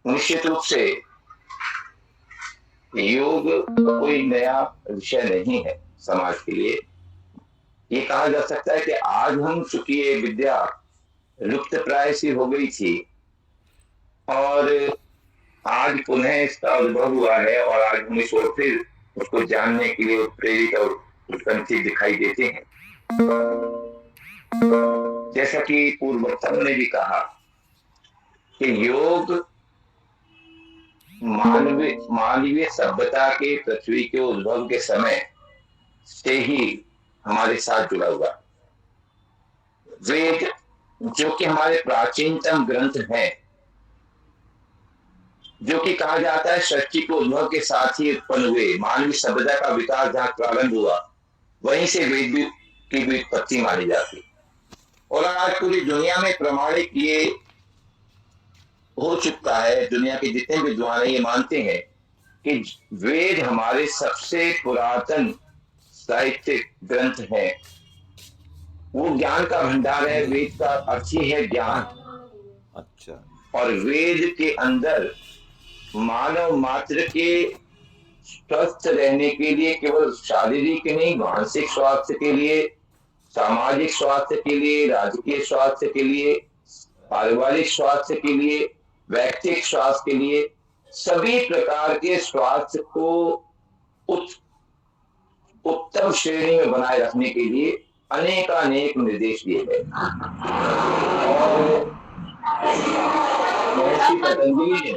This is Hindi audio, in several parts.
निश्चित रूप से योग कोई नया विषय नहीं है समाज के लिए। ये कहा जा सकता है कि आज हम, चूंकि ये विद्या लुप्त प्राय सी हो गई थी और आज पुनः इसका उद्भव हुआ है और आज हम इसको फिर उसको जानने के लिए प्रेरित और उत्कंठित दिखाई देते हैं। जैसा कि पूर्वोत्तर ने भी कहा कि योग मानवीय सभ्यता के पृथ्वी के उद्भव के समय से ही हमारे साथ जुड़ा हुआ। वेद जो कि हमारे प्राचीनतम ग्रंथ हैं, जो कि कहा जाता है सृष्टि के उद्भव के साथ ही उत्पन्न हुए, मानवीय सभ्यता का विकास जहां प्रारंभ हुआ वहीं से वेद की भी उत्पत्ति मानी जाती। और आज पूरी दुनिया में प्रमाणित ये हो चुका है, दुनिया के जितने विद्वान ये मानते हैं कि वेद हमारे सबसे पुरातन साहित्यिक ग्रंथ है। वो ज्ञान का भंडार है, वेद का अर्थ ही है ज्ञान। अच्छा। और वेद के अंदर मानव मात्र के स्वस्थ रहने के लिए, केवल शारीरिक नहीं, मानसिक स्वास्थ्य के लिए, सामाजिक स्वास्थ्य के लिए, राजकीय स्वास्थ्य के लिए, पारिवारिक स्वास्थ्य के लिए, व्यक्तिगत स्वास्थ्य के लिए, सभी प्रकार के स्वास्थ्य को उत्तम श्रेणी में बनाए रखने के लिए अनेक निर्देश दिए गए। और महर्षि पतंजलि ने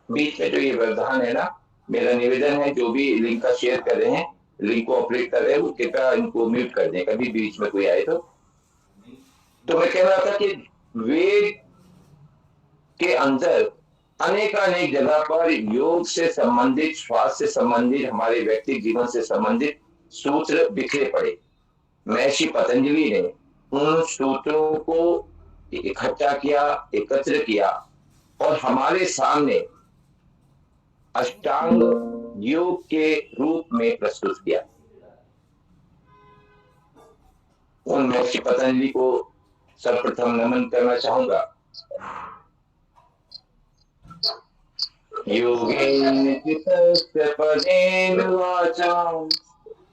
बीच में जो ये व्यवधान है ना, मेरा निवेदन है जो भी लिंक का शेयर कर रहे हैं, लिंक को ऑपरेट कर रहे हैं, वो कृपया इनको म्यूट कर दें कभी बीच में कोई आए तो मैं कह रहा था कि वेद के अंदर अनेक जगह पर योग से संबंधित, स्वास्थ्य से संबंधित, हमारे व्यक्तिगत जीवन से संबंधित सूत्र बिखरे पड़े। महर्षि पतंजलि ने उन सूत्रों को इकट्ठा किया, एकत्र किया और हमारे सामने अष्टांग योग के रूप में प्रस्तुत किया। उन महर्षि पतंजलि को सर्वप्रथम नमन करना चाहूंगा। योगेन चित्तस्य पदेन वाचां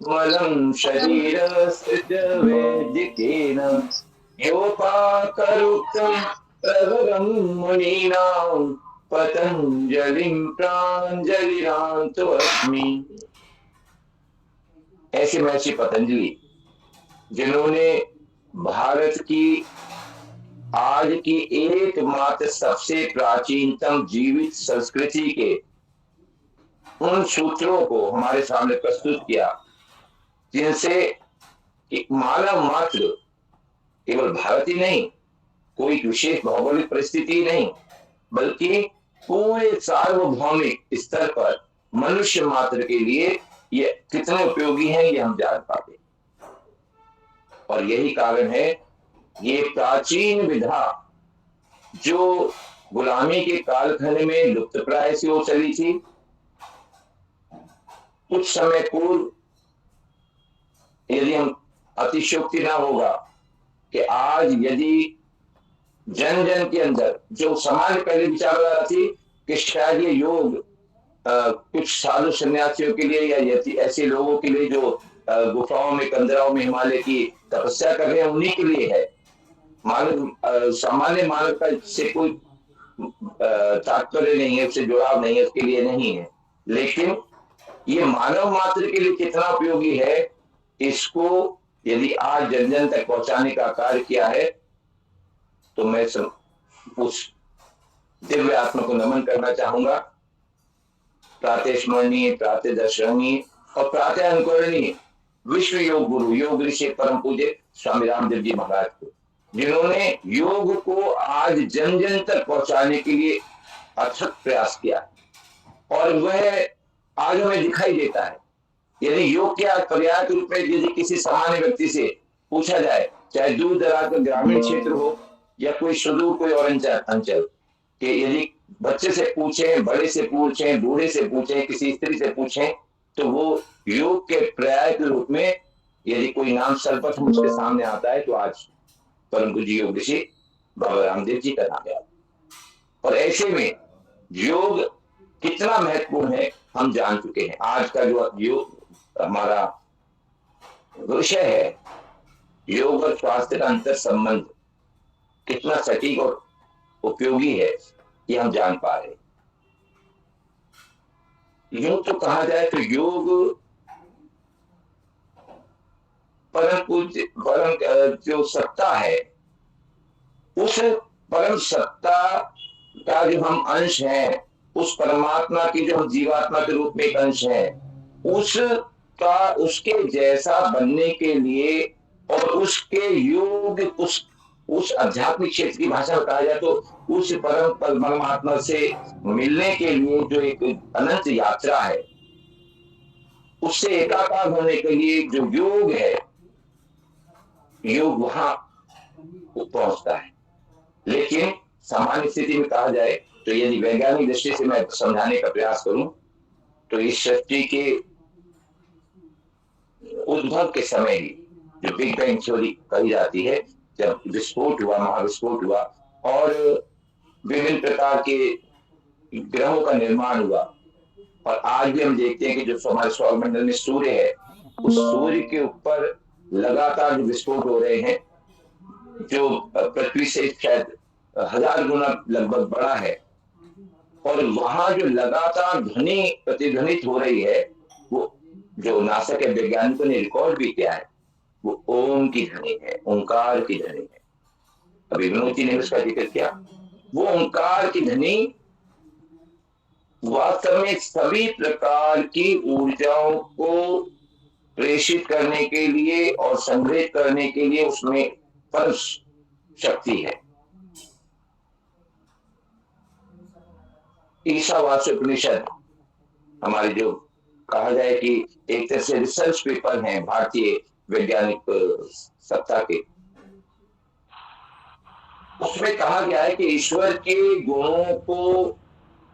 मलं शरीरस्य च वैदिकेन योपाकरुक्तं प्रभवं मुनीनां पतंजलिं प्राञ्जलिरान्तोऽस्मि। ऐसे महर्षि पतंजलि जिन्होंने भारत की आज की एकमात्र सबसे प्राचीनतम जीवित संस्कृति के उन सूत्रों को हमारे सामने प्रस्तुत किया, जिनसे मानव मात्र, केवल भारत ही नहीं, कोई विशेष भौगोलिक परिस्थिति नहीं, बल्कि पूरे सार्वभौमिक स्तर पर मनुष्य मात्र के लिए ये कितने उपयोगी हैं ये हम जान पाते। और यही कारण है ये प्राचीन विधा जो गुलामी के कालखंड में लुप्त प्राय से हो चली थी, कुछ समय पूर्व, यदि हम अतिशयोक्ति ना होगा कि आज यदि जन जन के अंदर जो सामान्य पहले विचारधारा थी कि शायद ये योग कुछ साधु सन्यासियों के लिए या ऐसे लोगों के लिए जो गुफाओं में, कंदराओं में हिमालय की तपस्या कर रहे हैं, उन्हीं के लिए है, मानव सामान्य मानवता से कोई तात्पर्य नहीं है, उससे जुड़ाव नहीं है, उसके लिए नहीं है। लेकिन ये मानव मात्र के लिए कितना उपयोगी है, इसको यदि आज जन जन तक पहुंचाने का कार्य किया है तो मैं उस दिव्य आत्मा को नमन करना चाहूंगा। प्रातः स्मरणीय, प्रातः दर्शनीय और प्रातः अनुकरणीय विश्व योग गुरु, योग ऋषि परम पूज्य स्वामी रामदेव जी महाराज को, जिन्होंने योग को आज जन जन तक पहुंचाने के लिए अथक प्रयास किया और वह आज हमें दिखाई देता है। यदि योग के पर्याय के रूप में यदि किसी सामान्य व्यक्ति से पूछा जाए, चाहे दूर दराज का ग्रामीण क्षेत्र हो या कोई सुदूर कोई और अंचल के, यदि बच्चे से पूछें, बड़े से पूछें, बूढ़े से पूछें, किसी स्त्री से पूछें, तो वो योग के पर्याय के रूप में यदि कोई नाम सर्वप्रथम उसके सामने आता है तो आज परम पूज्य योग ऋषि बाबा रामदेव जी का नाम है। और ऐसे में योग कितना महत्वपूर्ण है हम जान चुके हैं। आज का जो योग हमारा विषय है, योग और स्वास्थ्य का अंतर संबंध कितना सटीक और उपयोगी है, ये हम जान पा रहे हैं। यूं तो कहा जाए तो योग परम जो सत्ता है, उस परम सत्ता का जो हम अंश हैं, उस परमात्मा की जो हम जीवात्मा के रूप में एक अंश है, उसके जैसा बनने के लिए और उसके योग उस आध्यात्मिक क्षेत्र की भाषा में कहा जाए तो उस परम परमात्मा से मिलने के लिए जो एक अनंत यात्रा है, उससे एकाकार होने के लिए जो योग है, योग वहां पहुंचता है। लेकिन सामान्य स्थिति में कहा जाए तो यदि वैज्ञानिक दृष्टि से मैं समझाने का प्रयास करूं तो इस सृष्टि के उद्भव के समय ही जो बिग बैंग थ्योरी कही जाती है, जब विस्फोट हुआ, महाविस्फोट हुआ और विभिन्न प्रकार के ग्रहों का निर्माण हुआ, और आज भी हम देखते हैं कि जो हमारे सौरमंडल में सूर्य है, उस सूर्य के ऊपर लगातार जो विस्फोट हो रहे हैं, जो पृथ्वी से शायद 1000 गुना लगभग बड़ा है, और वहां जो लगातार ध्वनि प्रतिध्वनित हो रही है, वो जो नासा के वैज्ञानिकों ने रिकॉर्ड भी किया है, वो ओम की ध्वनि है, ओंकार की ध्वनि है। अभी विनोद जी ने उसका जिक्र किया। वो ओंकार की ध्वनि वास्तव में सभी प्रकार की ऊर्जाओं को प्रेषित करने के लिए और संग्रहित करने के लिए उसमें परम शक्ति है। ईशावास्य उपनिषद हमारे जो कहा जाए कि एक तरह से रिसर्च पेपर हैं भारतीय वैज्ञानिक सत्ता के, उसमें कहा गया है कि ईश्वर के गुणों को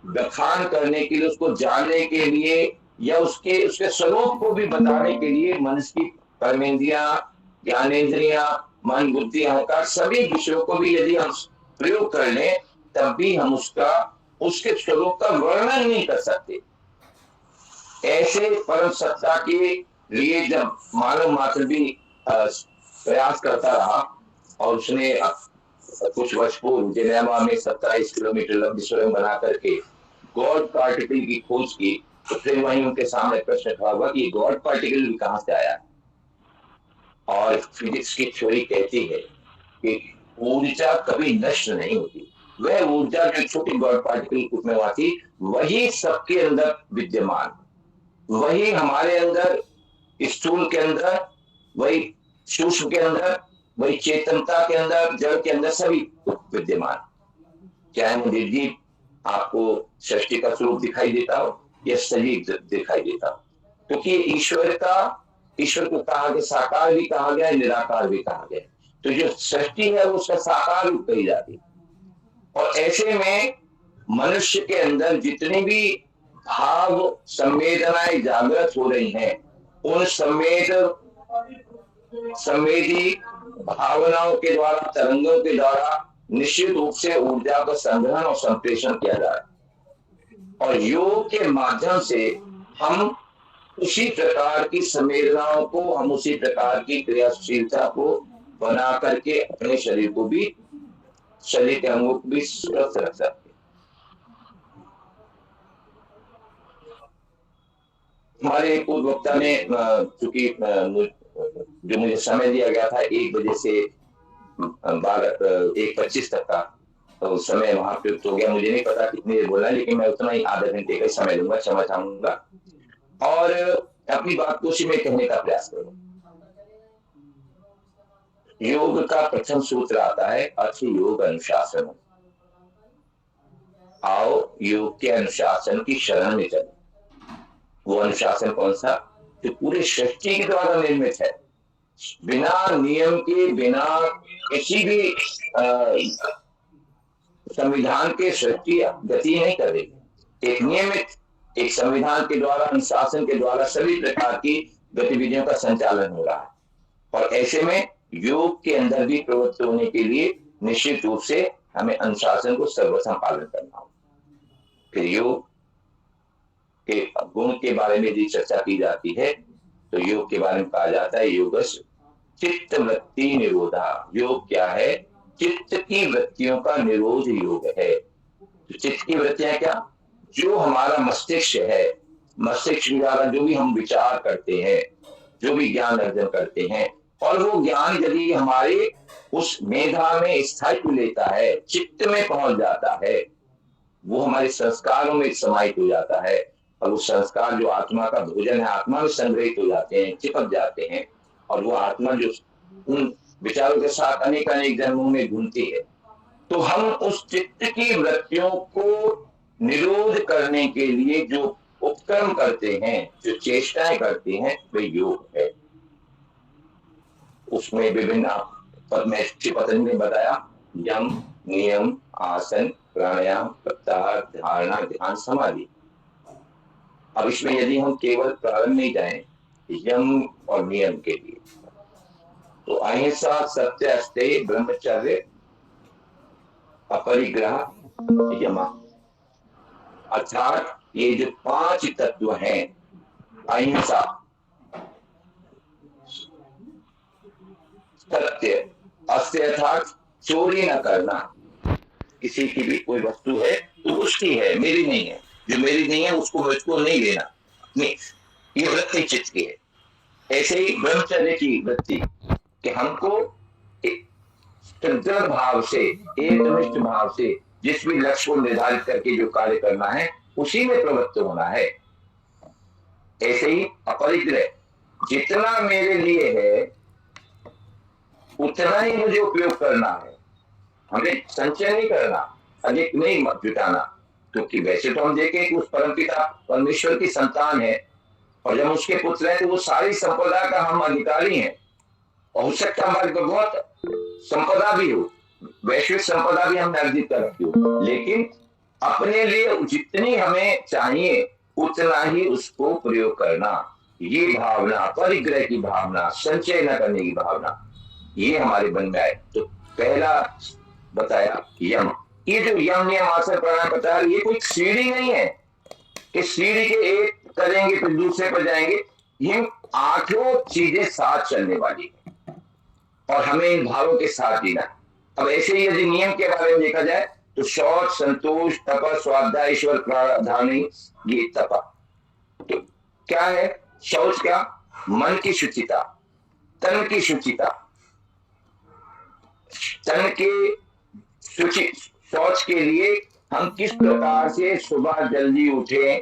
बखान करने के लिए, उसको जानने के लिए या उसके स्वरूप को भी बताने के लिए मनुष्य की कर्मेंद्रियां, ज्ञानेंद्रियां, मन, बुद्धि, अहंकार सभी विषयों को भी यदि हम प्रयोग कर लें, तब भी हम उसके स्वरूप का वर्णन नहीं कर सकते। ऐसे परम सत्ता के लिए जब मानव मात्र भी प्रयास करता रहा और उसने कुछ वर्ष पूर्व जेनेवा में 27 किलोमीटर लंबी सुरंग बना करके गॉड पार्टिकल की खोज की, तो फिर वहीं उनके सामने प्रश्न खड़ा हुआ कि गॉड पार्टिकल भी कहां से आया। और फिजिक्स की थ्योरी कहती है कि ऊर्जा कभी नष्ट नहीं होती। वह ऊर्जा जो छोटी गॉड पार्टिकल में हुआ थी, वही सबके अंदर विद्यमान, वही हमारे अंदर, स्थूल के अंदर, वही सूक्ष्म के अंदर, वही चेतनता के अंदर, जड़ के अंदर सभी विद्यमान। चाहे वो निर्जीव आपको सृष्टि का स्वरूप दिखाई देता हो या सजीव दिखाई देता हो, क्योंकि ईश्वर को कहा गया, साकार भी कहा गया है, निराकार भी कहा गया। तो जो सृष्टि है वो उसका साकार रूप कही जाती है। और ऐसे में मनुष्य के अंदर जितनी भी भाव संवेदनाएं जागृत हो रही हैं, उन संवेदी भावनाओं के द्वारा, तरंगों के द्वारा निश्चित रूप से ऊर्जा का संग्रहण और संप्रेषण किया जा रहा है। और योग के माध्यम से हम उसी प्रकार की संवेदनाओं को, हम उसी प्रकार की क्रियाशीलता को बना करके अपने शरीर को भी, शरीर के अंगों को भी स्वस्थ रख सकते। हमारे पूर्व वक्ता ने, चूंकि जो मुझे समय दिया गया था 1 बजे से 1:25 तक का, तो समय वहां पे हो गया। मुझे नहीं पता कितनी देर बोलना है, लेकिन मैं उतना ही आधा घंटे का समय लूंगा, क्षमा चाहूंगा और अपनी बात को उसी में कहने का प्रयास करूंगा। योग का प्रथम सूत्र आता है अर्थ योग अनुशासन। आओ योग के अनुशासन की शरण में चले। वो अनुशासन कौन सा? जो पूरे सृष्टि के द्वारा निर्मित है, बिना नियम के, बिना किसी भी संविधान के सृष्टि गति नहीं कर रही। एक नियमित एक संविधान के द्वारा, अनुशासन के द्वारा सभी प्रकार की गतिविधियों का संचालन हो रहा है। और ऐसे में योग के अंदर भी प्रवृत्त होने के लिए निश्चित रूप से हमें अनुशासन को सर्वप्रथम पालन करना होगा। फिर योग के गुण के बारे में यदि चर्चा की जाती है तो योग के बारे में कहा जाता है योगस्य चित्त वृत्ति निरोधा। योग क्या है? चित्त की वृत्तियों का निरोध योग है। तो चित्त की वृत्तियां क्या? जो हमारा मस्तिष्क है, मस्तिष्क द्वारा जो भी हम विचार करते हैं, जो भी ज्ञान अर्जन करते हैं, और वो ज्ञान यदि हमारे उस मेधा में स्थायित्व लेता है, चित्त में पहुंच जाता है, वो हमारे संस्कारों में समाहित हो जाता है, और वो संस्कार जो आत्मा का भोजन है, आत्मा में संग्रहित हो जाते हैं, चिपक जाते हैं, और वो आत्मा जो उन विचारों के साथ अनेक अनेक जन्मों में घूमती है। तो हम उस चित्त की वृत्तियों को निरोध करने के लिए जो उपक्रम करते हैं, जो चेष्टाएं करते हैं, वे योग है। उसमें विभिन्न पतंजलि ने बताया यम, नियम, आसन, प्राणायाम, प्रत्याहार, धारणा, ध्यान, समाधि। अब इसमें यदि हम केवल प्रारंभ में जाएं यम और नियम के लिए, तो अहिंसा, सत्य, अस्तेय, ब्रह्मचर्य, अपरिग्रह, यमा, अर्थात ये जो 5 तत्व हैं, अहिंसा, सत्य, अस्तेय अर्थात चोरी न करना, किसी की भी कोई वस्तु है तो उसकी है, मेरी नहीं है, जो मेरी नहीं है उसको मुझको नहीं लेना, नहीं, ये वृत्ति चित्त की है। ऐसे ही ब्रह्मचर्य की वृत्ति कि हमको दृढ़ भाव से, एकनिष्ठ भाव से जिस भी लक्ष्य को निर्धारित करके जो कार्य करना है उसी में प्रवृत्त होना है। ऐसे ही अपरिग्रह, जितना मेरे लिए है उतना ही मुझे उपयोग करना है, हमें संचय नहीं करना, अधिक नहीं जुटाना, क्योंकि वैसे तो हम देखें कि उस परमपिता परमेश्वर की संतान है, और जब उसके पुत्र हैं तो वो सारी संपदा का हम अधिकारी हैं, और हो सकता हमारी बहुत संपदा भी हो, वैश्विक संपदा भी हमने अर्जित कर रखी हो, लेकिन अपने लिए जितनी हमें चाहिए उतना ही उसको प्रयोग करना, ये भावना, परिग्रह की भावना, संचय न करने की भावना, ये हमारे मन में आए। तो पहला बताया यम। ये जो यम, नियम, आसन, प्राणायाम बताया, ये कोई सीढ़ी नहीं है कि सीढ़ी के एक करेंगे फिर दूसरे पर जाएंगे, ये 8 चीजें साथ चलने वाली है, और हमें इन भावों के साथ जीना। अब ऐसे ही यदि नियम के बारे में देखा जाए तो शौच, संतोष, तप, स्वाध्याय, ईश्वर प्राधानी, ये तप। तो क्या है शौच? क्या? मन की शुचिता, तन की शुचिता, तन के शौच के लिए हम किस प्रकार से सुबह जल्दी उठे,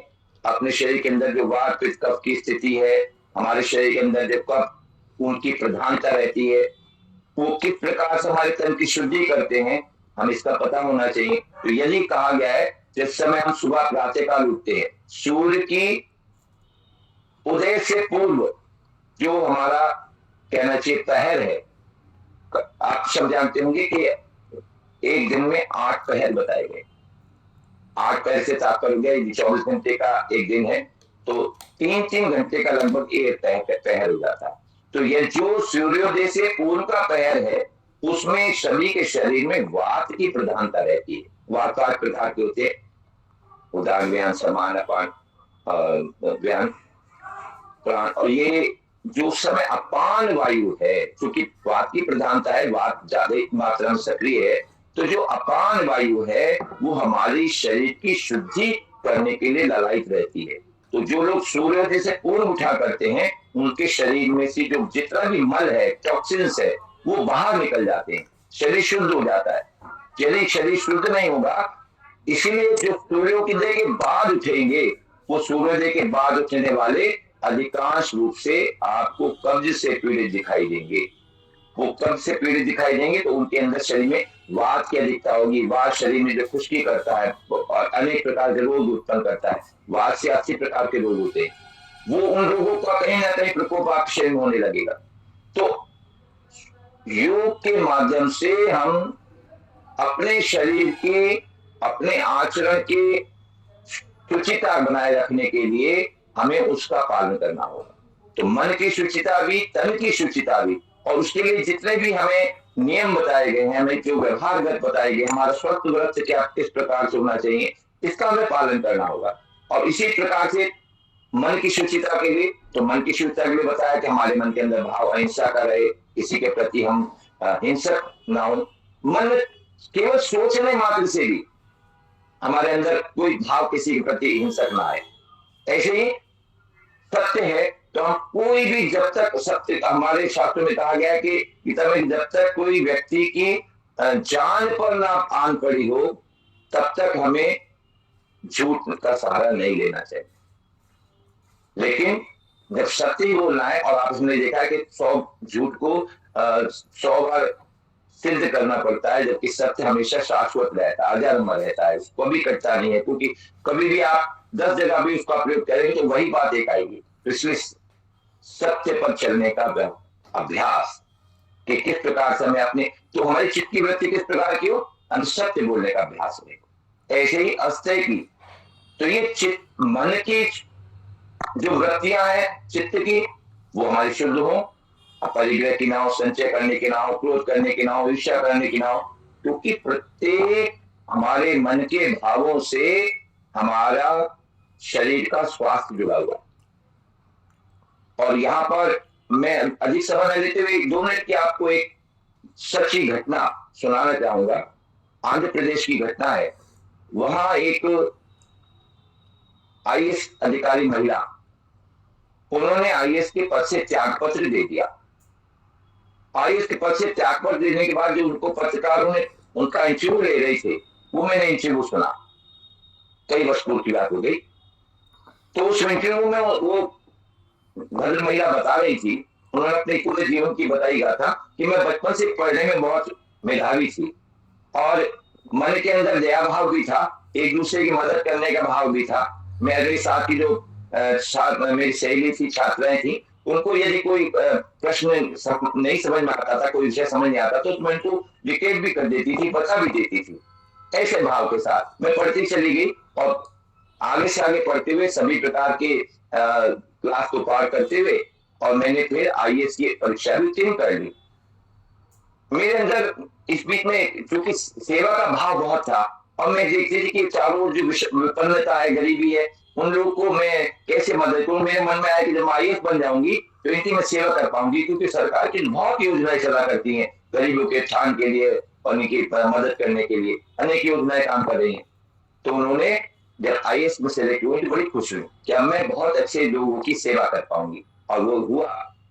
अपने शरीर के अंदर जो वात पित्त कफ की स्थिति है, हमारे शरीर के अंदर जो कफ उनकी प्रधानता रहती है, वो किस प्रकार से हमारे तन की शुद्धि करते हैं, हम इसका पता होना चाहिए। तो यदि कहा गया है जिस समय हम सुबह प्रातःकाल उठते हैं, सूर्य की उदय से पूर्व जो हमारा कहना चाहिए पहर है, आप सब जानते होंगे कि एक दिन में 8 पहर बताए गए। 8 पहर से तात्पर्य हो गया 24 घंटे का एक दिन है, तो 3-3 घंटे का लगभग एक पहर हो जाता है। तो यह जो सूर्योदय से पूर्व का पहर है उसमें सभी के शरीर में वात की प्रधानता रहती है। वात 8 प्रकार के होते हैं, उदान, व्यान, समान, अपान, व्यान, प्राण। और ये जो समय अपान वायु है, क्योंकि वात की प्रधानता है, वात ज्यादा मात्रा में सक्रिय है, तो जो अपान वायु है वो हमारी शरीर की शुद्धि करने के लिए ललायित रहती है। तो जो लोग सूर्योदय से पूर्व उठा करते हैं उनके शरीर में से जो जितना भी मल है, टॉक्सिन्स है, वो बाहर निकल जाते हैं, शरीर शुद्ध हो जाता है। यदि शरीर शुद्ध नहीं होगा, इसीलिए जो सूर्योदय के बाद उठेंगे वो सूर्योदय के बाद उठने वाले अधिकांश रूप से आपको कब्ज से पीड़ित दिखाई देंगे। वो कब्ज से पीड़ित दिखाई देंगे तो उनके अंदर शरीर में वात की अधिकता होगी। वात शरीर में जो खुश्की करता है और अनेक प्रकार के रोग उत्पन्न करता है, वात से 80 प्रकार के रोग होते हैं, वो उन रोगों का कहीं ना कहीं प्रकोप आपके शरीर में होने लगेगा। तो योग के माध्यम से हम अपने शरीर के, अपने आचरण के शुचिता बनाए रखने के लिए हमें उसका पालन करना होगा। तो मन की शुचिता भी, तन की शुचिता भी, और उसके लिए जितने भी हमें नियम बताए गए हैं, हमें जो व्यवहारगत बताए गए, हमारा स्वस्थ व्रत क्या किस प्रकार से होना चाहिए, इसका हमें पालन करना होगा। और इसी प्रकार से मन की शुचिता के लिए, तो मन की शुचिता के लिए बताया कि हमारे मन के अंदर भाव अहिंसा का रहे, किसी के प्रति हम हिंसक ना हो। मन में केवल सोचने मात्र से भी हमारे अंदर कोई भाव किसी के प्रति हिंसक ना आए। ऐसे ही सत्य है, तो हम कोई भी, जब तक सत्य, हमारे शास्त्र में कहा गया है कि गीता में, जब तक कोई व्यक्ति की जान पर ना आन पड़ी हो, तब तक हमें झूठ का सहारा नहीं लेना चाहिए। लेकिन जब सत्य ही बोलना है, और आपने देखा कि 100 झूठ को 100 बार सिद्ध करना पड़ता है, जबकि सत्य हमेशा शाश्वत रहता है, अजर रहता है, उसको भी कटता नहीं है, क्योंकि कभी भी आप 10 जगह भी उसका प्रयोग करेंगे तो वही बात एक आएगी। तो इसलिए सत्य पर चलने का अभ्यास, कि किस प्रकार से हमें अपने, तो हमारी चित्त की वृत्ति किस प्रकार की हो, हम सत्य बोलने का अभ्यास हो। ऐसे ही अस्थय की, तो ये चित्त, मन की जो वृत्तियां हैं चित्त की, वो हमारी शुद्ध हो, अपरिग्रह की ना हो, संचय करने की ना हो, क्रोध करने की ना हो, ईर्ष्या करने की ना हो, क्योंकि प्रत्येक हमारे मन के भावों से हमारा शरीर का स्वास्थ्य जुड़ा हुआ। और यहाँ पर मैं अधिक समय न लेते हुए 2 मिनट की आपको एक सच्ची घटना सुनाना चाहूंगा। आंध्र प्रदेश की घटना है। वहां एक आईएएस अधिकारी महिला, उन्होंने आईएएस के पद से त्याग पत्र दे दिया। आईएएस के पद से त्याग पत्र देने के बाद जो उनको पत्रकारों ने उनका इंटरव्यू ले रहे थे, वो मैंने इंटरव्यू सुना, कई वर्ष पूर्व की बात हो गई। तो उस इंटरव्यू में वो भद्र महिला बता रही थी, उन्होंने अपने पूरे जीवन की बताई था कि मैं बचपन से पढ़ने में बहुत मेधावी थी, और मन के अंदर दया भाव भी था, एक दूसरे की मदद करने का भाव भी था। मेरे साथ की जो मेरी सहेली थी, छात्राएं थी, उनको यदि कोई प्रश्न नहीं समझ में आता था, कोई विषय समझ नहीं आता तो मैं उनको डिक्टेट भी कर देती थी, बता भी देती थी। ऐसे भाव के साथ मैं पढ़ती चली गई, और आगे से आगे पढ़ते हुए सभी प्रकार के क्लास को पार करते हुए, और मैंने फिर आईएएस की परीक्षा भी उत्तीर्ण कर ली। मेरे अंदर इस बीच में क्योंकि सेवा का भाव बहुत था, और मैं देखती थी कि चारों ओर जो विपन्नता है, गरीबी है, उन लोगों को मैं कैसे मदद करूं। मेरे मन में आया कि जब मैं आईएएस बन जाऊंगी तो इनकी मैं सेवा कर पाऊंगी, क्योंकि सरकार की बहुत योजनाएं चला करती हैं गरीबों के उत्थान के लिए और उनकी मदद करने के लिए, अनेक योजनाएं काम कर रही हैं। तो उन्होंने जब आईएएस में सेलेक्ट हुए तो बड़ी खुश हुई कि अब मैं बहुत अच्छे लोगों की सेवा कर पाऊंगी। और वो हुआ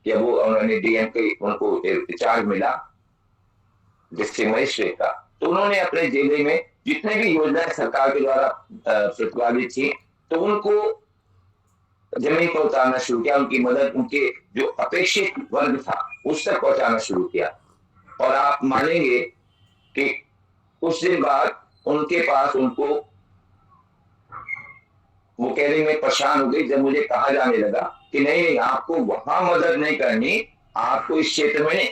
कि वो उन्होंने डीएम के उनको चार्ज मिला डिस्ट्रिक्ट मजिस्ट्रेट का। तो उन्होंने अपने जिले में जितने भी योजनाएं सरकार के द्वारा प्रतिपादित थी, तो उनको जमीन पर उतारना शुरू किया, उनकी मदद, उनके जो अपेक्षित वर्ग था उस तक पहुंचाना शुरू किया। और आप मानेंगे कि कुछ दिन बाद उनके पास, उनको वो कह रही, मैं परेशान हो गई जब मुझे कहा जाने लगा कि नहीं नहीं, आपको वहां मदद नहीं करनी, आपको इस क्षेत्र में नहीं,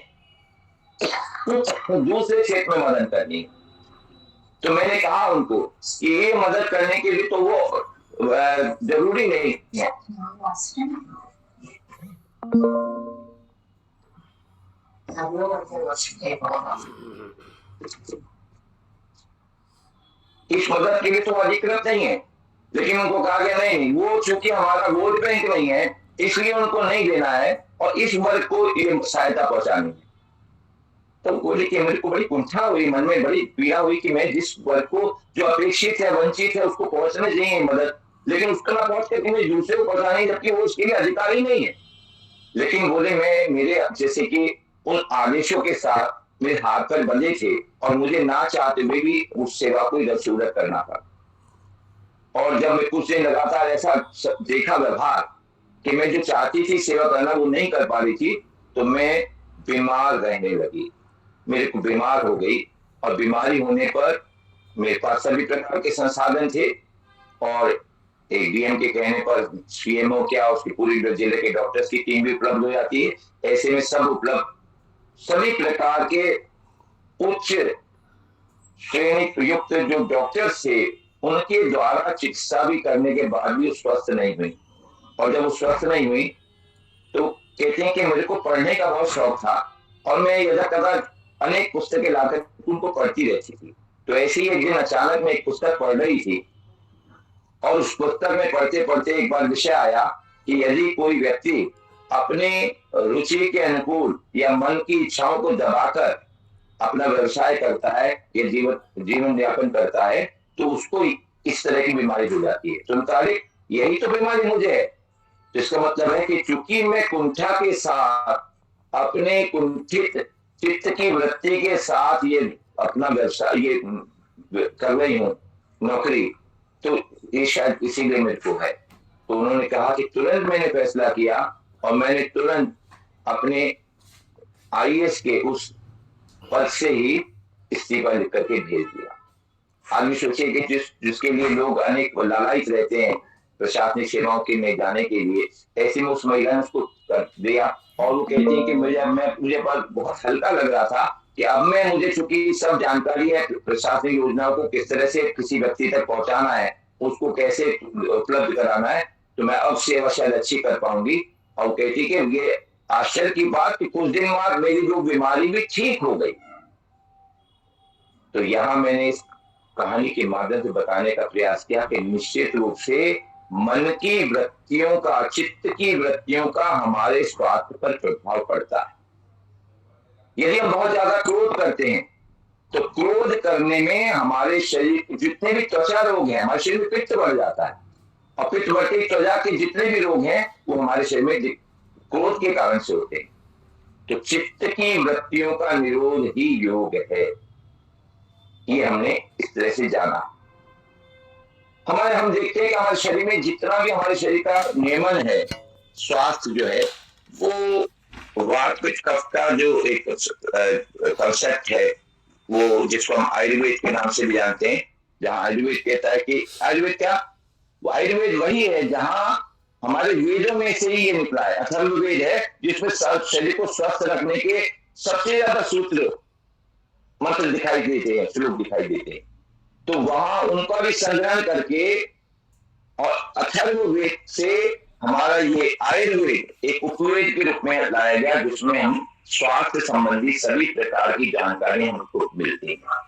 दूसरे क्षेत्र में मदद करनी। तो मैंने कहा उनको कि ये मदद करने के लिए तो वो जरूरी नहीं है। इस मदद के लिए तो अधिकृत नहीं है, लेकिन उनको कहा गया नहीं, वो चूंकि हमारा वोट बैंक नहीं है इसलिए उनको नहीं देना है, और इस वर्ग को ये सहायता पहुंचानी है। तो बोले कि मेरे को बड़ी कुंठा हुई, मन में बड़ी पीड़ा हुई कि मैं जिस वर्ग को जो अपेक्षित है, वंचित है, उसको पहुंचने चाहिए मदद, लेकिन उसका ना पहुंच करके मुझे दूसरे को पहुंचानी, जबकि वो उसके लिए अधिकारी नहीं है। लेकिन बोले मैं, मेरे जैसे कि उन आदेशों के साथ मेरे हाथ पर बंधे थे, और मुझे ना चाहते हुए भी उस सेवा को इधर से उधर करना था। और जब मैं कुछ दिन लगातार ऐसा देखा व्यवहार कि मैं जो चाहती थी सेवा करना वो नहीं कर पा रही थी, तो मैं बीमार रहने लगी, मेरे को बीमार हो गई। और बीमारी होने पर मेरे पास सभी प्रकार के संसाधन थे, और एक डीएम के कहने पर सीएमओ क्या, उसकी पूरी जिले के डॉक्टर्स की टीम भी उपलब्ध हो जाती है। ऐसे में सब उपलब्ध, सभी प्रकार के उच्च श्रेणी युक्त जो डॉक्टर्स थे, उनके द्वारा चिकित्सा भी करने के बाद भी स्वस्थ नहीं हुई। और जब वो स्वस्थ नहीं हुई तो कहते हैं कि मुझे को पढ़ने का बहुत शौक था, और मैं यदाकदा अनेक पुस्तकें लाकर उनको पढ़ती रहती थी। तो ऐसे ही एक दिन अचानक मैं एक पुस्तक पढ़ रही थी और उस पुस्तक में पढ़ते पढ़ते एक बार विषय आया कि यदि कोई व्यक्ति अपने रुचि के अनुकूल या मन की इच्छाओं को दबाकर अपना व्यवसाय करता है या जीवन यापन करता है तो उसको इस तरह की बीमारी हो जाती है। तो मुताबिक यही तो बीमारी मुझे है। तो इसका मतलब है कि चूंकि मैं कुंठा के साथ अपने कुंठित चित्त की वृत्ति के साथ ये अपना व्यवसाय ये कर रही हूँ नौकरी, तो ये शायद इसीलिए मेरे को है। तो उन्होंने कहा कि तुरंत मैंने फैसला किया और मैंने तुरंत अपने आईएएस के उस पद से ही इस्तीफा लिख करके भेज दिया। आदमी सोचिए कि जिसके लिए लोग अनेक लालायित रहते हैं प्रशासनिक सेवाओं के में जाने के लिए, ऐसे में उस महिला ने उसको कर दिया। और वो कहती है कि मुझे बहुत हल्का लग रहा था कि अब मुझे चूंकि सब जानकारी है प्रशासनिक योजनाओं को किस तरह से किसी व्यक्ति तक पहुंचाना है, उसको कैसे उपलब्ध कराना है, तो मैं अब सेवा शायद अच्छी कर पाऊंगी। और कहती कि ये आश्चर्य की बात कि कुछ दिन बाद मेरी जो बीमारी भी ठीक हो गई। तो यहां मैंने इस कहानी के माध्यम से बताने का प्रयास किया कि निश्चित रूप से मन की वृत्तियों का, चित्त की वृत्तियों का हमारे स्वास्थ्य पर प्रभाव पड़ता है। यदि हम बहुत ज्यादा क्रोध करते हैं तो क्रोध करने में हमारे शरीर जितने भी त्वचा रोग हैं, हमारे शरीर में पित्त बढ़ जाता है और पित्त बढ़ते त्वचा के जितने भी रोग हैं वो हमारे शरीर में क्रोध के कारण से होते हैं। तो चित्त की वृत्तियों का निरोध ही योग है। ये हमने इस तरह से जाना। हम देखते हैं कि हमारे शरीर में जितना भी हमारे शरीर का नियमन है, स्वास्थ्य जो है वो वात पित्त कफ का जो एक कंसेप्ट है वो जिसको हम आयुर्वेद के नाम से भी जानते हैं, जहां आयुर्वेद कहता है कि आयुर्वेद क्या, वो आयुर्वेद वही है जहां हमारे वेदों में से ही ये निकला है। अथर्ववेद है जिसमें शरीर को स्वस्थ रखने के सबसे ज्यादा सूत्र मंत्र दिखाई देते हैं, श्लोक दिखाई देते हैं। तो वहां उनका भी संग्रहण करके और अथर्ववेद से हमारा ये आयुर्वेद एक उपवेद के रूप में लाया गया जिसमें हम स्वास्थ्य संबंधी सभी प्रकार की जानकारी हमको मिलती है।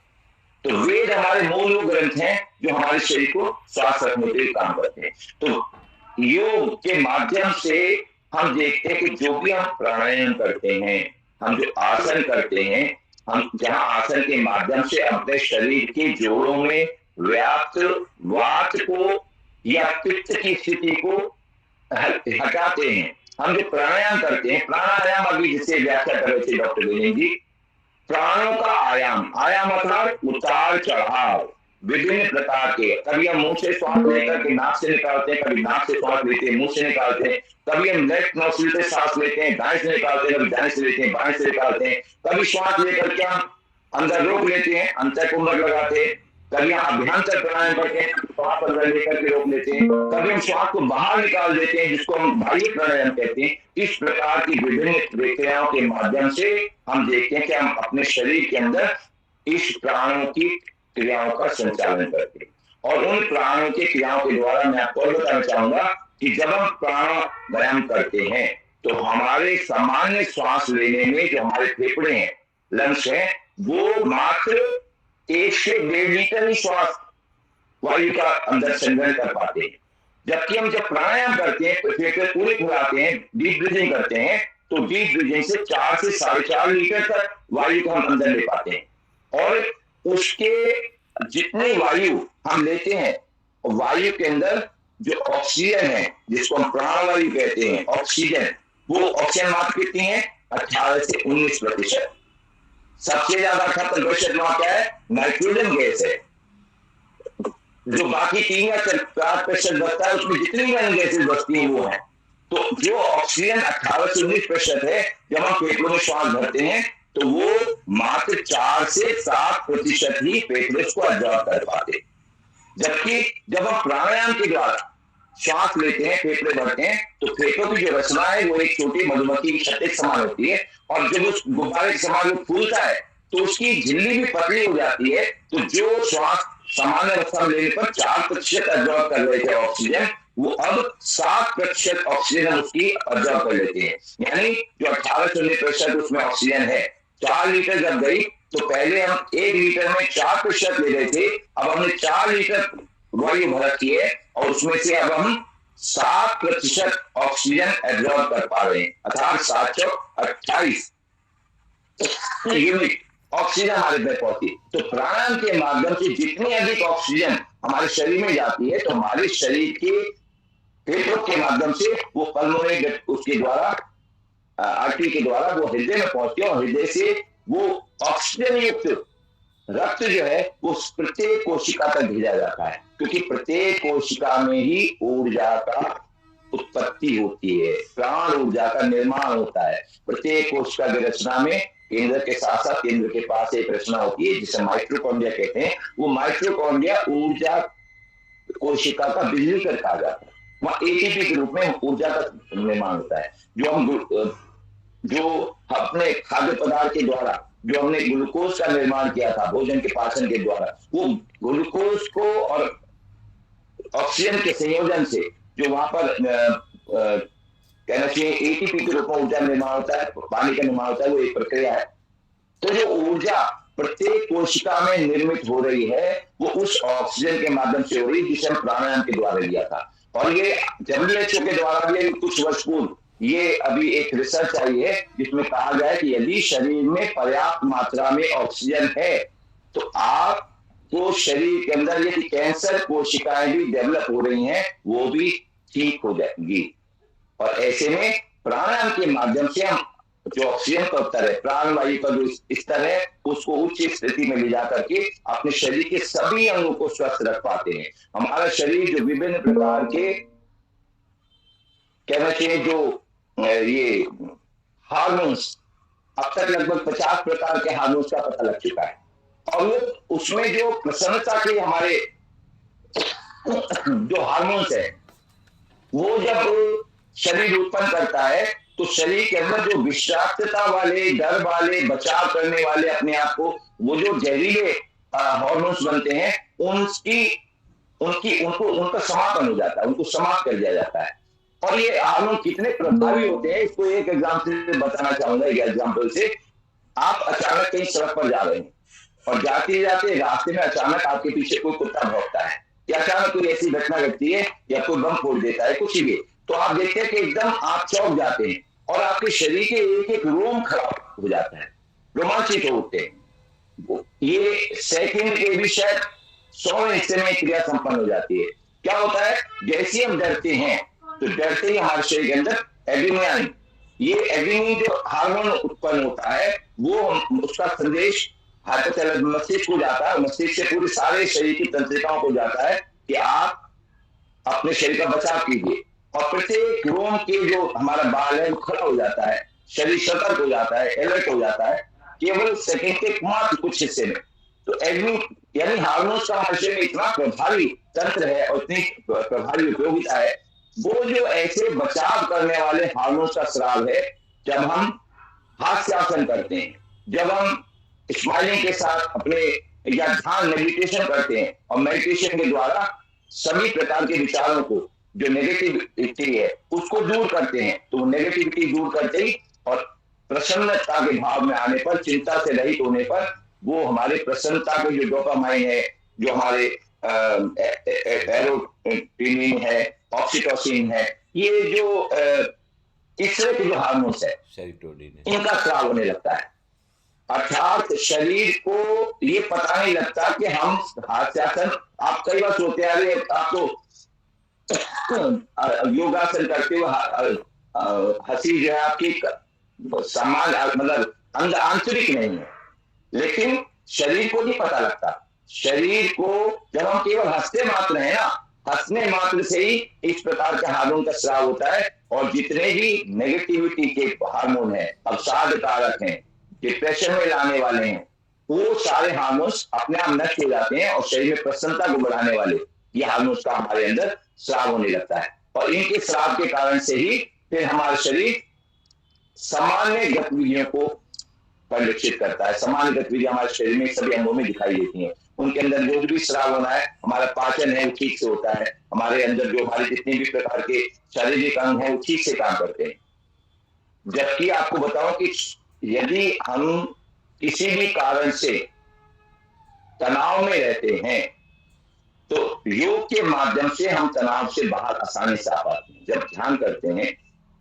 तो वेद हमारे मूल ग्रंथ हैं जो हमारे शरीर को स्वास्थ्य रखने के लिए काम करते हैं। तो योग के माध्यम से हम देखते हैं कि जो भी हम प्राणायाम करते हैं, हम जो आसन करते हैं, हम जहां आसन के माध्यम से अपने शरीर के जोड़ों में व्याप्त वात को या पित्त की स्थिति को हटाते हैं, हम जो प्राणायाम करते हैं, प्राणायाम अभी जिसे व्याख्या कर रहे थे डॉक्टर विनय जी, प्राणों का आयाम, आयाम अर्थात उतार चढ़ाव विभिन्न प्रकार के। कभी हम मुंह से श्वास लेकर के नाक से निकालते हैं, कभी नाक से श्वास लेते हैं मुंह से निकालते हैं, कभी हम लेफ्ट नोस्ट्रिल से सांस लेते हैं दाएं से निकालते हैं, कभी दाएं से लेते हैं बाएं से निकालते हैं, कभी श्वास लेकर के हम अंदर रोक लेते हैं, अंतर कुंभक लगाते हैं, कभी हम अभ्यंतर प्राणायाम करते हैं, श्वास अंदर लेकर के रोक लेते हैं, कभी हम श्वास को बाहर निकाल देते हैं जिसको हम बाह्य प्राणायाम कहते हैं। इस प्रकार की विभिन्न प्रक्रियाओं के माध्यम से हम देखते हैं कि हम अपने शरीर के अंदर इस प्राणों की क्रियाओं का संचालन करते हैं। और उन प्राणों की क्रियाओं के द्वारा मैं आपको बताना चाहूंगा कि जब हम प्राणायाम करते हैं तो हमारे सामान्य श्वास लेने में जो हमारे फेफड़े हैं, लंग्स हैं, वो मात्र 1 से 1.5 लीटर ही श्वास वायु का अंदर संग्रहण कर पाते हैं। जबकि हम जब प्राणायाम करते हैं तो फेफड़े पूरे खुलाते हैं, डीप ब्रीथिंग करते हैं, तो डीप ब्रीथिंग से 4 से 4.5 लीटर तक वायु को हम अंदर ले पाते हैं। और उसके जितनी वायु हम लेते हैं, वायु के अंदर जो ऑक्सीजन है जिसको हम प्राणवायु कहते हैं, ऑक्सीजन, वो ऑक्सीजन मात्रा कितनी है? 18 से 19%। सबसे ज्यादा 78% वहां क्या है? नाइट्रोजन गैस है। जो बाकी 3 या 4% बचता है उसमें जितनी भी अन्य गैसें बचती हैं वो है। तो जो ऑक्सीजन 18 से 19% है, जब हम फेफड़ों में श्वास भरते हैं तो वो मात्र 4 से 7% ही फेफड़े को अब्जॉर्ब कर पाते। जबकि जब हम प्राणायाम के द्वारा श्वास लेते हैं, फेफड़े भरते हैं, तो फेफड़ों की जो रचना है वो एक छोटी मधुमक्खी की छत्ते समान होती है। और जब उस गुब्बारे के समान फूलता है तो उसकी झिल्ली भी पतली हो जाती है। तो जो श्वास सामान्य अवस्था में लेने पर 4% अब्जॉर्ब कर रहे थे ऑक्सीजन, वो अब 7% ऑक्सीजन उसकी ऑब्जर्व कर लेते हैं। यानी जो 1819% उसमें ऑक्सीजन है, 4 लीटर जब गई तो पहले हम 1 लीटर में 4% ले रहे थे, अब हमने 4 लीटर वायु भर की है और उसमें से अब हम 7% ऑक्सीजन एब्जॉर्ब कर पा रहे हैं, अर्थात 728 यूनिट ऑक्सीजन हमारे तक पहुंची। तो प्राणायाम के माध्यम से जितनी अधिक ऑक्सीजन हमारे शरीर में जाती है तो हमारे शरीर के फेफड़ों के माध्यम से वो पल्मोनरी उसके द्वारा आर्टरी के द्वारा वो हृदय में पहुंचती है और हृदय से वो ऑक्सीजन युक्त रक्त जो है वो प्रत्येक कोशिका तक भेजा जाता है, क्योंकि प्रत्येक कोशिका में ही ऊर्जा का उत्पत्ति होती है, प्राण ऊर्जा का निर्माण होता है। प्रत्येक कोशिका की रचना में केंद्र के साथ साथ केंद्र के पास एक रचना होती है जिसे माइटोकॉन्ड्रिया कहते हैं। वो माइटोकॉन्ड्रिया ऊर्जा कोशिका का बिजली घर कहा जाता है। वहां एटीपी के रूप में ऊर्जा का निर्माण होता है। जो अपने खाद्य पदार्थ के द्वारा जो हमने ग्लूकोज का निर्माण किया था भोजन के पाचन के द्वारा, वो ग्लूकोज को और ऑक्सीजन के संयोजन से जो वहां पर कहना चाहिए एटीपी के रूप में ऊर्जा निर्माण होता है, पानी का निर्माण होता है, वो एक प्रक्रिया है। तो जो ऊर्जा प्रत्येक कोशिका में निर्मित हो रही है वो उस ऑक्सीजन के माध्यम से हो रही है जिसे हम प्राणायाम के द्वारा लिया था। और ये WHO के द्वारा भी कुछ वर्ष पूर्व ये अभी एक रिसर्च आई है जिसमें कहा गया है कि यदि शरीर में पर्याप्त मात्रा में ऑक्सीजन है तो आपको शरीर के अंदर यदि कैंसर कोशिकाएं भी डेवलप हो रही हैं वो भी ठीक हो जाएंगी। और ऐसे में प्राणायाम के माध्यम से हम जो ऑक्सीजन का स्तर है, प्राणवायु का जो स्तर है, उसको उच्च स्थिति में ले जाकर के अपने शरीर के सभी अंगों को स्वस्थ रख पाते हैं। हमारा शरीर जो विभिन्न प्रकार के कहना चाहिए जो ये हार्मोन्स, अब तक लगभग 50 प्रकार के हार्मोन्स का पता लग चुका है। और वो उसमें जो प्रसन्नता के हमारे जो हार्मोन्स है वो जब शरीर उत्पन्न करता है तो शरीर के अंदर जो विषाक्तता वाले, डर वाले, बचाव करने वाले अपने आप को वो जो जहरीले हार्मोन्स बनते हैं उनका समापन हो जाता है, उनको समाप्त कर दिया जाता है। और ये हार्मोन कितने प्रभावी होते हैं इसको एक एग्जाम्पल से बताना चाहूंगा। एक एग्जाम्पल से, आप अचानक कहीं सड़क पर जा रहे हैं और जाते जाते रास्ते में अचानक आपके पीछे कोई कुत्ता भौंकता है या अचानक कोई ऐसी घटना घटती है या कोई बम फोड़ देता है, कुछ भी, तो आप देखते हैं कि एकदम आप चौंक जाते हैं और आपके शरीर के एक एक रोम खड़ा हो जाता है, रोमांचित हो उठते हैं। ये सेकंड के भी शायद 100वें हिस्से में क्रिया संपन्न हो जाती है। क्या होता है, जैसे हम डरते हैं तो डरते ही हमारे शरीर के अंदर एड्रेनलिन, ये एड्रेनलिन जो हार्मोन उत्पन्न होता है वो उसका संदेश हाइपोथैलेमस मस्तिष्क को जाता है, मस्तिष्क से पूरे सारे शरीर की तंत्रिकाओं को जाता है कि आप अपने शरीर का बचाव कीजिए। और प्रत्येक रोम के जो हमारा बाल है वो खड़ा हो जाता है, शरीर सतर्क हो जाता है, अलर्ट हो जाता है, केवल सेकंड के मात्र कुछ हिस्से में। तो एड्रेनलिन यानी हार्मोन्स का हमारे शरीर में इतना प्रभावी तंत्र है और इतनी प्रभावी उपयोगिता है, वो जो ऐसे बचाव करने वाले हार्मोन्स का स्राव है। जब हम हास्यासन करते हैं, जब हम स्माइलिंग के साथ अपने या ध्यान मेडिटेशन करते हैं और मेडिटेशन के द्वारा सभी प्रकार के विचारों को जो नेगेटिविटी है उसको दूर करते हैं, तो नेगेटिविटी दूर करते ही और प्रसन्नता के भाव में आने पर, चिंता से रहित होने पर, वो हमारे प्रसन्नता के जो डोपामाइन है, जो हमारे एरोटिनिन है, ऑक्सीटोसिन है, ये जो इस तरह के जो हार्मोन्स है इनका स्राव होने लगता है। अर्थात शरीर को ये पता नहीं लगता कि हम हास्यासन, आप कई बार सोचते हैं आप तो योगासन करते हुए हंसी जो है आपकी समान मतलब आंतरिक नहीं है, लेकिन शरीर को नहीं पता लगता। शरीर को जब हम केवल हंसते मात्र है ना, हंसने मात्र से ही इस प्रकार के हार्मोन का स्राव होता है। और जितने भी नेगेटिविटी के हार्मोन है, अवसाद कारक हैं, डिप्रेशन में लाने वाले हैं, वो सारे हार्मोन्स अपने आप नष्ट हो जाते हैं और शरीर में प्रसन्नता को बढ़ाने वाले ये हार्मोन्स का हमारे अंदर स्राव होने लगता है। और इनके स्राव के कारण से ही फिर हमारा शरीर सामान्य गतिविधियों को परिलक्षित करता है। सामान्य गतिविधियां हमारे शरीर में सभी अंगों में दिखाई देती हैं। उनके अंदर जो भी स्राव होना है, हमारा पाचन है वो ठीक से होता है, हमारे अंदर जो हमारे जितने भी प्रकार के शारीरिक अंग हैं वो ठीक से काम करते हैं। जबकि आपको बताऊं कि यदि हम किसी भी कारण से तनाव में रहते हैं तो योग के माध्यम से हम तनाव से बाहर आसानी से आ पाते हैं। जब ध्यान करते हैं,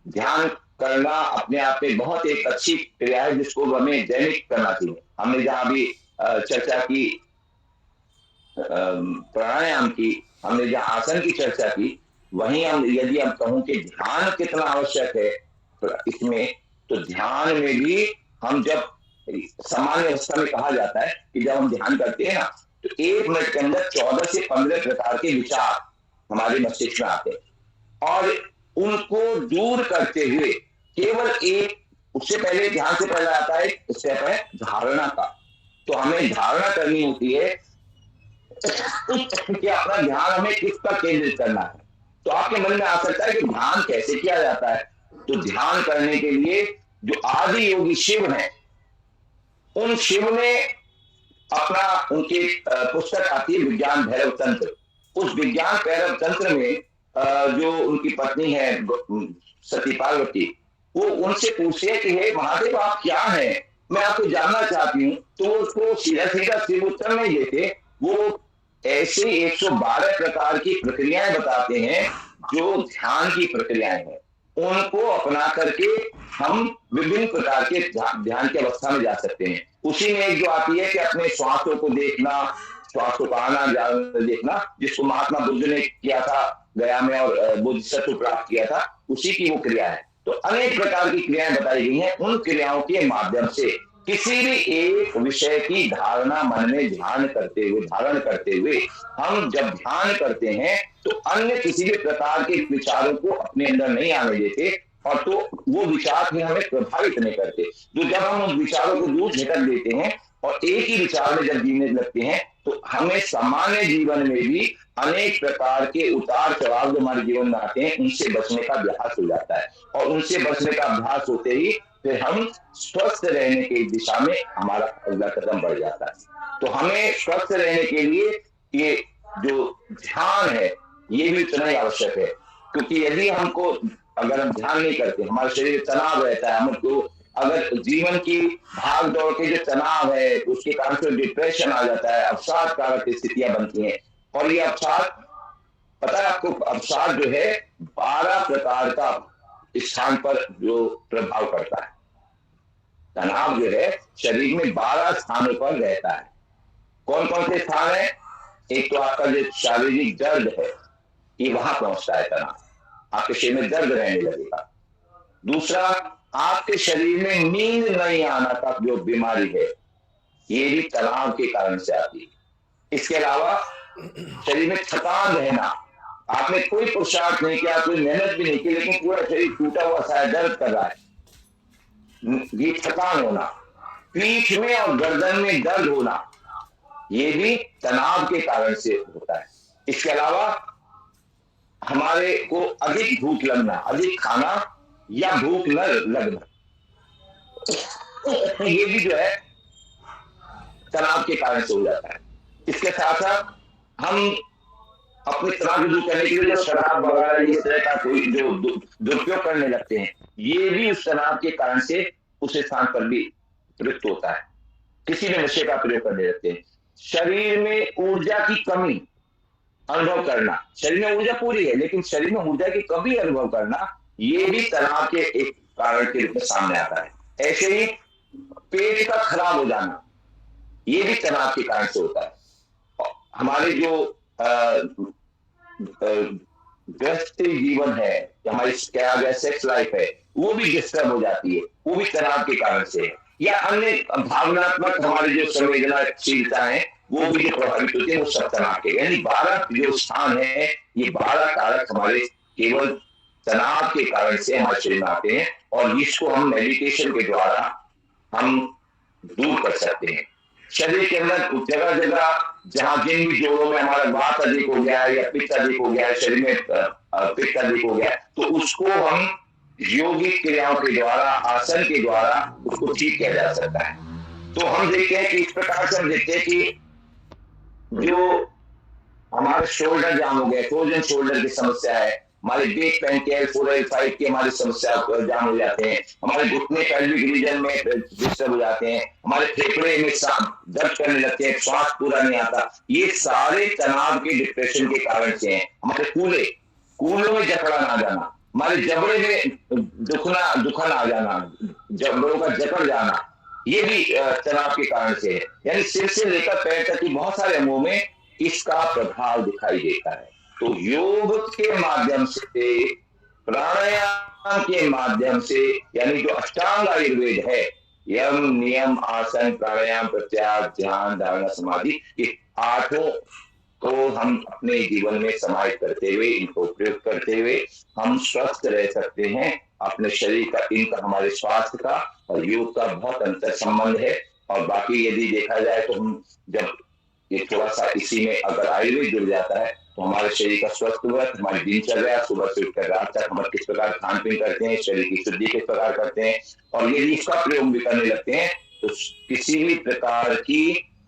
ध्यान करना अपने आप में बहुत एक अच्छी क्रिया है जिसको हमें दैनिक करना चाहिए। हमने जहां भी चर्चा की, प्राणायाम की, हमने जहां आसन की चर्चा की, वहीं हम यदि हम कहूं कि ध्यान कितना आवश्यक है इसमें, तो ध्यान में भी हम जब सामान्य अवस्था में कहा जाता है कि जब हम ध्यान करते हैं ना तो 1 मिनट के अंदर 14 से 15 प्रकार के विचार हमारे मस्तिष्क में आते हैं और उनको दूर करते हुए केवल एक, उससे पहले ध्यान से पहले आता है स्टेप है धारणा का। तो हमें धारणा करनी होती है कि अपना ध्यान हमें किस पर केंद्रित करना है। तो आपके मन में आ सकता है कि ध्यान कैसे किया जाता है। तो ध्यान करने के लिए जो आदि योगी शिव हैं, उन शिव ने अपना, उनकी पुस्तक आती है विज्ञान भैरव तंत्र। उस विज्ञान भैरव तंत्र में जो उनकी पत्नी है सती पार्वती, वो उनसे पूछे कि हे महादेव आप क्या हैं, मैं आपको जानना चाहती हूँ। तो वो उसको सीधा सीधा शिव उत्तर नहीं देते, वो ऐसे 112 प्रकार की प्रक्रियाएं बताते हैं जो ध्यान की प्रक्रियाएं हैं। उनको अपना करके हम विभिन्न प्रकार के ध्यान की अवस्था में जा सकते हैं। उसी में एक जो आती है कि अपने श्वासों को देखना, श्वासों का आना जाना देखना, जिसको महात्मा बुद्ध ने किया था गया में और बोधिसत्व प्राप्त किया था, उसी की वो क्रिया है। तो अनेक प्रकार की क्रियाएं बताई गई हैं। उन क्रियाओं के माध्यम से किसी भी एक विषय की धारणा मन में ध्यान करते हुए, धारण करते हुए हम जब ध्यान करते हैं तो अन्य किसी भी प्रकार के विचारों को अपने अंदर नहीं आने देते और तो वो विचार भी हमें प्रभावित नहीं करते। तो जब हम उन विचारों को दूर झटक देते हैं और एक ही विचार में जब जीने लगते हैं तो हमें सामान्य जीवन में भी अनेक प्रकार के उतार चढ़ाव जो हमारे जीवन में आते हैं उनसे बचने का अभ्यास हो जाता है। और उनसे बचने का अभ्यास होते ही फिर हम स्वस्थ रहने की दिशा में हमारा अगला कदम बढ़ जाता है। तो हमें स्वस्थ रहने के लिए ये जो ध्यान है ये भी उतना ही आवश्यक है, क्योंकि यदि हमको अगर हम ध्यान नहीं करते, हमारे शरीर में तनाव रहता है, हमको अगर जीवन की भाग दौड़ के जो तनाव है उसके कारण से डिप्रेशन आ जाता है, अवसाद कारक स्थितियां बनती हैं। और ये अवसाद, पता है आपको, अवसाद जो है 12 प्रकार का स्थान पर जो प्रभाव करता है। तनाव जो है शरीर में 12 स्थानों पर रहता है। कौन कौन से स्थान है? एक तो आपका जो शारीरिक दर्द है, ये वहां पहुंचता है तनाव, आपके शरीर में दर्द रहने लगेगा। दूसरा, आपके शरीर में नींद नहीं आना का जो बीमारी है, ये भी तनाव के कारण से आती है। इसके अलावा शरीर में थकान रहना, आपने कोई पुरुषार्थ नहीं किया, कोई मेहनत भी नहीं की, लेकिन पूरा शरीर टूटा हुआ सा है, दर्द कर रहा है, ये थकान होना। पीठ में और गर्दन में दर्द होना, ये भी तनाव के कारण से होता है। इसके अलावा हमारे को अधिक भूख लगना, अधिक खाना या भूख न लगना, ये भी जो है तनाव के कारण से हो जाता है। इसके साथ साथ हम अपने तनाव को दूर करने के लिए जो शराब वगैरह इस तरह का कोई जो दुरुपयोग करने लगते हैं, ये भी उस तनाव के कारण से उस स्थान पर भी प्रयुक्त होता है। किसी भी नशे का प्रयोग करने लगते हैं। शरीर में ऊर्जा की कमी अनुभव करना, शरीर में ऊर्जा पूरी है लेकिन शरीर में ऊर्जा की कमी अनुभव करना, ये भी तनाव के एक कारण के रूप में सामने आता है। ऐसे ही पेट का खराब हो जाना, ये भी तनाव के कारण से होता है। हमारे जो व्यस्त जीवन है, हमारी क्या गया सेक्स लाइफ है, वो भी डिस्टर्ब हो जाती है, वो भी तनाव के कारण से है। या अन्य भावनात्मक हमारी जो संवेदनाशीलता है वो भी जो प्रभावित होती है, वो सब तनाव के। यानी 12 जो स्थान है, ये 12 कारक हमारे केवल तनाव के कारण से हमारे शरीर में आते हैं और इसको हम मेडिटेशन के द्वारा हम दूर कर सकते हैं। शरीर के अंदर जगह जगह जहां जिन भी जोड़ों में हमारा वात अधिक हो गया है या पित्त अधिक हो गया है, शरीर में पित्त अधिक हो गया है, तो उसको हम योगिक क्रियाओं के द्वारा, आसन के द्वारा उसको ठीक किया जा सकता है। तो हम देखते हैं कि इस प्रकार से हम देखते हैं कि जो हमारे शोल्डर जाम हो गया, फ्रोजन शोल्डर की समस्या है, हमारे बैक पेन के L4 L5 की हमारी समस्या जाम हो जाते हैं, हमारे घुटने पेल्विक रीजन में डिस्टर्ब हो जाते हैं, हमारे फेफड़े में दर्द करने लगते हैं, श्वास पूरा नहीं आता। ये सारे तनाव के डिप्रेशन के कारण से हैं। हमारे कूलों में जकड़न आ जाना, हमारे जबड़े में दुखन आ जाना, जबड़ों का जकड़ जाना, ये भी तनाव के कारण से है। यानी सिर से लेकर पैर तक की बहुत सारे अंगों में इसका प्रभाव दिखाई देता है। तो योग के माध्यम से, प्राणायाम के माध्यम से, यानी जो अष्टांग आयुर्वेद है, यम नियम आसन प्राणायाम प्रत्याहार ध्यान धारणा समाधि, ये आठों को हम अपने जीवन में समाहित करते हुए, इनको प्रयोग करते हुए हम स्वस्थ रह सकते हैं। अपने शरीर का, इनका हमारे स्वास्थ्य का और योग का बहुत अंतर संबंध है। और बाकी यदि देखा जाए तो हम जब ये थोड़ा सा इसी में अगर आयुर्वेद जुड़ जाता है तो हमारे शरीर का स्वस्थ हुआ, हमारी दिनचर्या सुबह से उठकर रात तक हम किस प्रकार खान पीन करते हैं, शरीर की शुद्धि किस प्रकार करते हैं, और यदि इसका प्रयोग भी करने लगते हैं तो किसी भी प्रकार की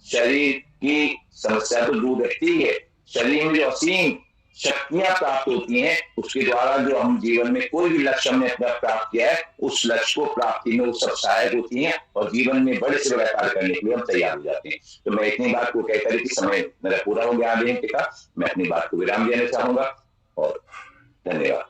शरीर की समस्या तो दूर रहती है। शरीर में जो असीम शक्तियां प्राप्त होती हैं, उसके द्वारा जो हम जीवन में कोई भी लक्ष्य हमने अपना प्राप्त किया है, उस लक्ष्य को प्राप्ति में वो सब सहायक होती हैं और जीवन में बड़े से बड़ा कार्य करने के लिए हम तैयार हो जाते हैं। तो मैं इतनी बात को कहकर कि समय मेरा पूरा हो गया आधे घंटे का, मैं अपनी बात को विराम देना चाहूंगा और धन्यवाद।